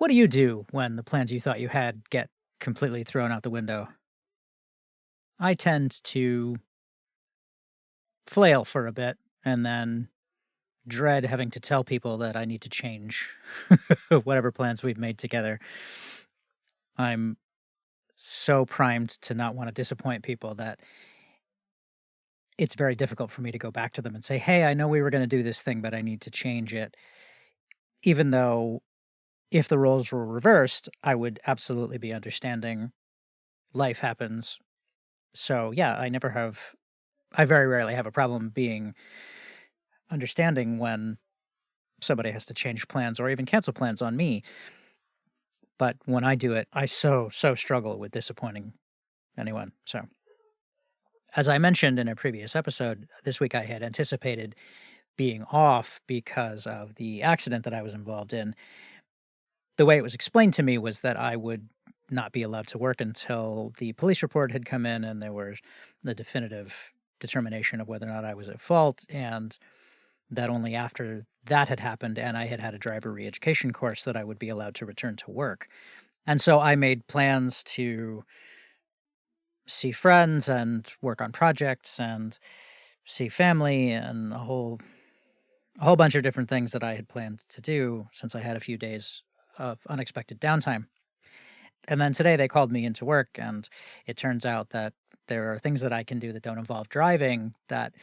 What do you do when the plans you thought you had get completely thrown out the window? I tend to flail for a bit and then dread having to tell people that I need to change whatever plans we've made together. I'm so primed to not want to disappoint people that it's very difficult for me to go back to them and say, "Hey, I know we were going to do this thing, but I need to change it." Even though if the roles were reversed, I would absolutely be understanding. Life happens. So, yeah, I very rarely have a problem being understanding when somebody has to change plans or even cancel plans on me. But when I do it, I so struggle with disappointing anyone. So, as I mentioned in a previous episode, this week I had anticipated being off because of the accident that I was involved in. The way it was explained to me was that I would not be allowed to work until the police report had come in and there was the definitive determination of whether or not I was at fault, and that only after that had happened and I had had a driver re-education course that I would be allowed to return to work. And so I made plans to see friends and work on projects and see family and a whole bunch of different things that I had planned to do since I had a few days of unexpected downtime. And then today they called me into work, and it turns out that there are things that I can do that don't involve driving that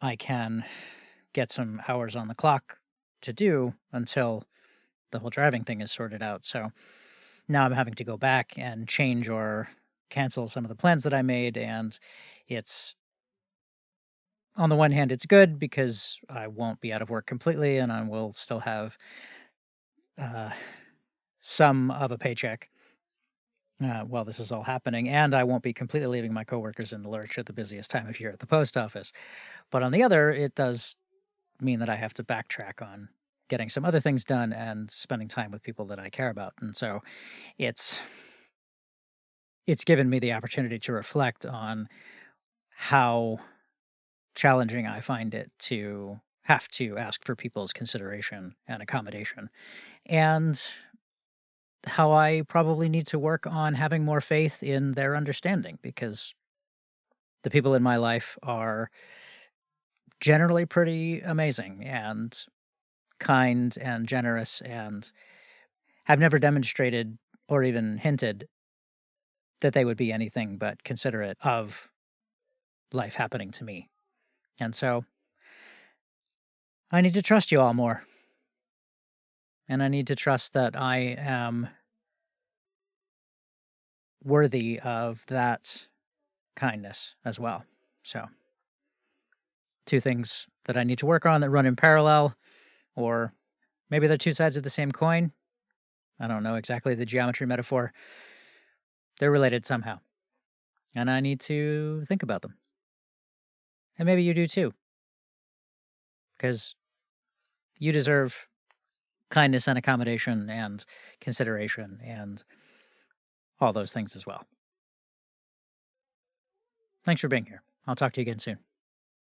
I can get some hours on the clock to do until the whole driving thing is sorted out. So now I'm having to go back and change or cancel some of the plans that I made. And it's, on the one hand, it's good because I won't be out of work completely and I will still have uh, some of a paycheck while this is all happening. And I won't be completely leaving my coworkers in the lurch at the busiest time of year at the post office. But on the other, it does mean that I have to backtrack on getting some other things done and spending time with people that I care about. And so it's it's given me the opportunity to reflect on how challenging I find it to have to ask for people's consideration and accommodation, and how I probably need to work on having more faith in their understanding, because the people in my life are generally pretty amazing and kind and generous and have never demonstrated or even hinted that they would be anything but considerate of life happening to me. And so I need to trust you all more. And I need to trust that I am worthy of that kindness as well. So, two things that I need to work on that run in parallel, or maybe they're two sides of the same coin. I don't know exactly the geometry metaphor. They're related somehow. And I need to think about them. And maybe you do too, because you deserve kindness and accommodation and consideration and all those things as well. Thanks for being here. I'll talk to you again soon.